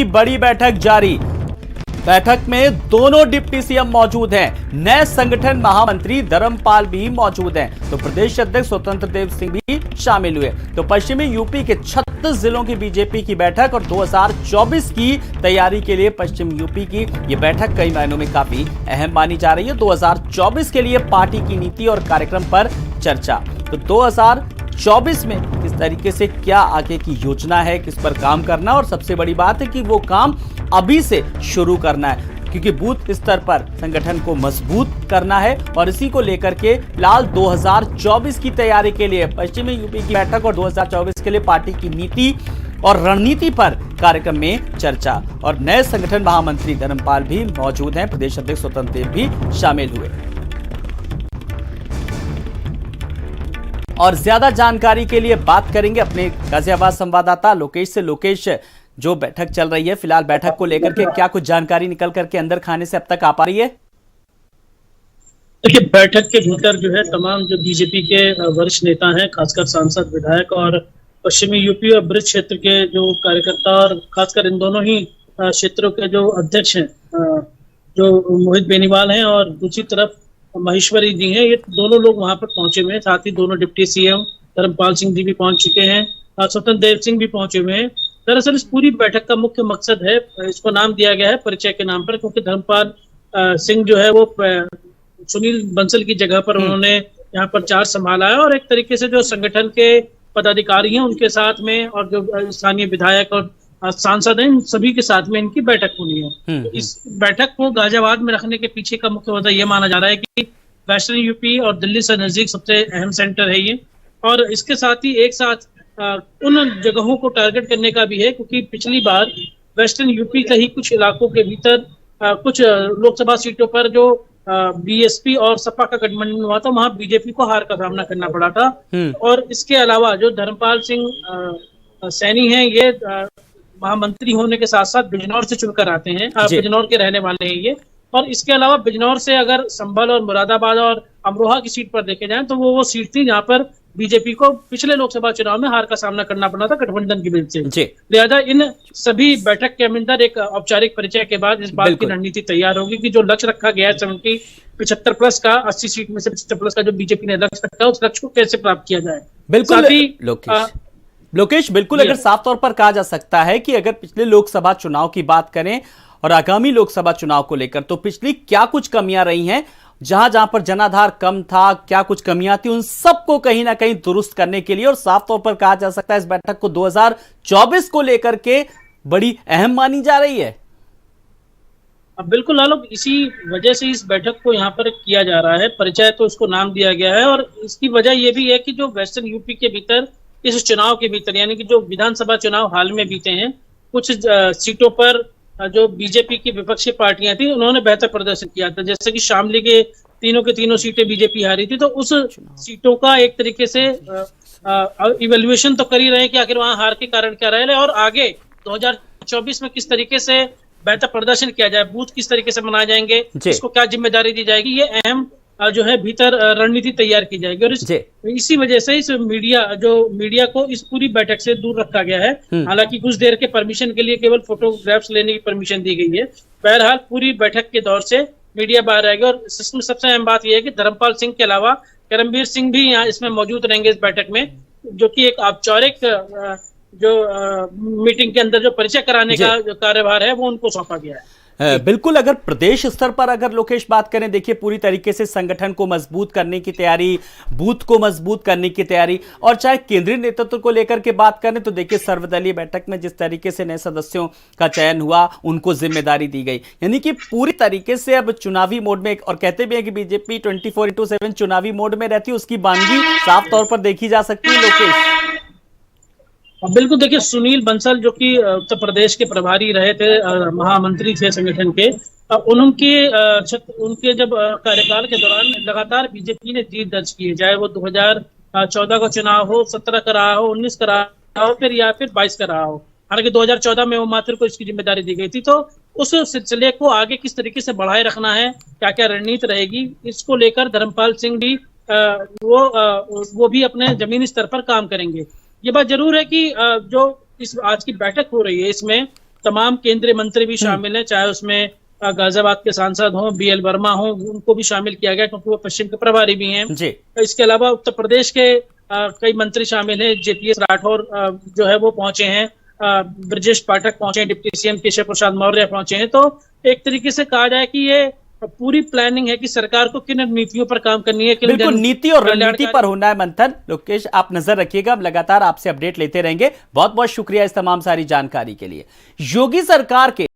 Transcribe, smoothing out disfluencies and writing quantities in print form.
बड़ी बैठक जारी। बैठक में दोनों डिप्टी सीएम मौजूद हैं। नए संगठन महामंत्री धर्मपाल भी मौजूद हैं। तो प्रदेश अध्यक्ष स्वतंत्र देव सिंह भी शामिल हुए। तो पश्चिमी यूपी के 36 जिलों की बीजेपी की बैठक और 2024 की तैयारी के लिए पश्चिम यूपी की ये बैठक कई मायनों में काफी अहम मानी जा रही है। 2024 के लिए पार्टी की नीति और कार्यक्रम पर चर्चा। तो 2024 में किस तरीके से क्या आगे की योजना है, किस पर काम करना, और सबसे बड़ी बात है कि वो काम अभी से शुरू करना है, क्योंकि बूथ स्तर पर संगठन को मजबूत करना है। और इसी को लेकर के फिलहाल 2024 की तैयारी के लिए पश्चिमी यूपी की बैठक और 2024 के लिए पार्टी की नीति और रणनीति पर कार्यक्रम में चर्चा। और नए संगठन महामंत्री धर्मपाल भी मौजूद हैं। प्रदेश अध्यक्ष स्वतंत्र देव भी शामिल हुए। और ज्यादा जानकारी के लिए बात करेंगे अपने गाजियाबाद संवाददाता लोकेश से। लोकेश, जो बैठक चल रही है, फिलहाल बैठक को लेकर के क्या कुछ जानकारी निकल करके अंदर खाने से अब तक आ पा रही है? देखिए, बैठक के भीतर जो है तमाम जो बीजेपी के वरिष्ठ नेता हैं, खासकर सांसद, विधायक और पश्चिमी यूपी और ब्रज क्षेत्र के जो कार्यकर्ता और खासकर इन दोनों ही क्षेत्रों के जो अध्यक्ष हैं, जो मोहित बेनीवाल हैं और दूसरी तरफ महेश्वरी जी हैं, ये दोनों लोग वहां पर पहुंचे हुए हैं। साथ ही दोनों डिप्टी सीएम धर्मपाल सिंह जी भी पहुंच चुके हैं, स्वतंत्र देव सिंह भी पहुंचे हुए हैं। दरअसल इस पूरी बैठक का मुख्य मकसद है, इसको नाम दिया गया है परिचय के नाम पर, क्योंकि धर्मपाल सिंह जो है वो सुनील बंसल की जगह पर उन्होंने यहाँ पर चार्ज संभाला है। और एक तरीके से जो संगठन के पदाधिकारी हैं उनके साथ में और जो स्थानीय विधायक और सांसद हैं, इन सभी के साथ में इनकी बैठक होनी है। तो इस बैठक को गाजियाबाद में रखने के पीछे का मुख्य वजह यह माना जा रहा है कि वेस्टर्न यूपी और दिल्ली से नजदीक सबसे अहम सेंटर है ये। और इसके साथ ही एक साथ उन जगहों को टारगेट करने का भी है, क्योंकि पिछली बार वेस्टर्न यूपी के ही कुछ इलाकों के भीतर कुछ लोकसभा सीटों पर जो बीएसपी और सपा का गठबंधन हुआ था, वहां बीजेपी को हार का सामना करना पड़ा था। और इसके अलावा जो धर्मपाल सिंह सैनी हैं, ये महामंत्री होने के साथ साथ बिजनौर से चुनकर आते हैं, बिजनौर के रहने वाले हैं ये। और इसके अलावा बिजनौर से अगर संभल और मुरादाबाद और अमरोहा की सीट पर देखे जाएं तो वो सीट थी जहां पर बीजेपी को पिछले लोकसभा चुनाव में हार का सामना करना पड़ा था गठबंधन की वजह से। लिहाजा इन सभी बैठक के अंदर एक औपचारिक परिचय के बाद इस बात की रणनीति तैयार होगी कि जो लक्ष्य रखा गया है 75 प्लस का, 80 सीट में से 75 प्लस का जो बीजेपी ने लक्ष्य रखा है, उस लक्ष्य को कैसे प्राप्त किया जाए। बिल्कुल लोकेश, बिल्कुल अगर साफ तौर पर कहा जा सकता है कि अगर पिछले लोकसभा चुनाव की बात करें और आगामी लोकसभा चुनाव को लेकर, तो पिछली क्या कुछ कमियां रही हैं, जहां जहां पर जनाधार कम था, क्या कुछ कमियां थी, उन सबको कहीं ना कहीं दुरुस्त करने के लिए, और साफ तौर पर कहा जा सकता है इस बैठक को 2024 को लेकर के बड़ी अहम मानी जा रही है। बिल्कुल लालू, इसी वजह से इस बैठक को यहाँ पर किया जा रहा है। परिचय तो इसको नाम दिया गया है, और इसकी वजह यह भी है कि जो वेस्टर्न यूपी के भीतर इस चुनाव के भीतर, यानी कि जो विधानसभा चुनाव हाल में बीते हैं, कुछ सीटों पर जो बीजेपी की विपक्षी पार्टियां थी उन्होंने बेहतर प्रदर्शन किया था। जैसे कि शामली के तीनों सीटें बीजेपी हारी थी, तो उस सीटों का एक तरीके से इवेल्युएशन तो कर ही रहे हैं कि आखिर वहां हार के कारण क्या रहे, और आगे 2024 में किस तरीके से बेहतर प्रदर्शन किया जाए, बूथ किस तरीके से बनाए जाएंगे, इसको क्या जिम्मेदारी दी जाएगी, ये अहम जो है भीतर रणनीति तैयार की जाएगी। और इसी वजह से इस मीडिया को इस पूरी बैठक से दूर रखा गया है। हालांकि कुछ देर के परमिशन के लिए केवल फोटोग्राफ्स लेने की परमिशन दी गई है। बहरहाल पूरी बैठक के दौर से मीडिया बाहर आएगी। और इसमें सबसे अहम बात यह है कि धर्मपाल सिंह के अलावा करमबीर सिंह भी यहाँ इसमें मौजूद रहेंगे इस बैठक में, जो कि एक औपचारिक जो मीटिंग के अंदर जो परिचय कराने का जो कार्यभार है वो उनको सौंपा गया है। बिल्कुल, अगर प्रदेश स्तर पर अगर लोकेश बात करें, देखिए पूरी तरीके से संगठन को मजबूत करने की तैयारी, बूथ को मजबूत करने की तैयारी, और चाहे केंद्रीय नेतृत्व को लेकर के बात करें तो देखिए सर्वदलीय बैठक में जिस तरीके से नए सदस्यों का चयन हुआ, उनको जिम्मेदारी दी गई, यानी कि पूरी तरीके से अब चुनावी मोड में, और कहते भी है कि बीजेपी 24/7 चुनावी मोड में रहती है, उसकी बानगी साफ तौर पर देखी जा सकती है। लोकेश, बिल्कुल, देखिए सुनील बंसल जो कि उत्तर प्रदेश के प्रभारी रहे थे, महामंत्री थे संगठन के, उनके जब कार्यकाल के दौरान लगातार बीजेपी ने जीत दर्ज की है, चाहे वो 2014 का चुनाव हो, 17 का रहा हो, 19 का रहा हो, या फिर 22 का रहा हो। हालांकि 2014 में वो मात्र को इसकी जिम्मेदारी दी गई थी। तो उस सिलसिले को आगे किस तरीके से बढ़ाए रखना है, क्या क्या रणनीति रहेगी, इसको लेकर धर्मपाल सिंह भी वो भी अपने जमीनी स्तर पर काम करेंगे। ये बात जरूर है कि जो इस आज की बैठक हो रही है, इसमें तमाम केंद्रीय मंत्री भी शामिल हैं, चाहे उसमें गाजियाबाद के सांसद हों, BL वर्मा हों, उनको भी शामिल किया गया क्योंकि वो पश्चिम के प्रभारी भी हैं। जी। इसके अलावा उत्तर प्रदेश के कई मंत्री शामिल हैं। JPS राठौर जो है वो पहुंचे हैं, ब्रजेश पाठक पहुंचे हैं, डिप्टी CM केशव प्रसाद मौर्य पहुंचे हैं। तो एक तरीके से कहा जाए कि ये पूरी प्लानिंग है कि सरकार को किन नीतियों पर काम करनी है, किन बिल्कुल, नीति और रणनीति कल्याणकारी पर होना है मंथन। लोकेश, आप नजर रखिएगा, हम लगातार आपसे अपडेट लेते रहेंगे। बहुत बहुत शुक्रिया इस तमाम सारी जानकारी के लिए। योगी सरकार के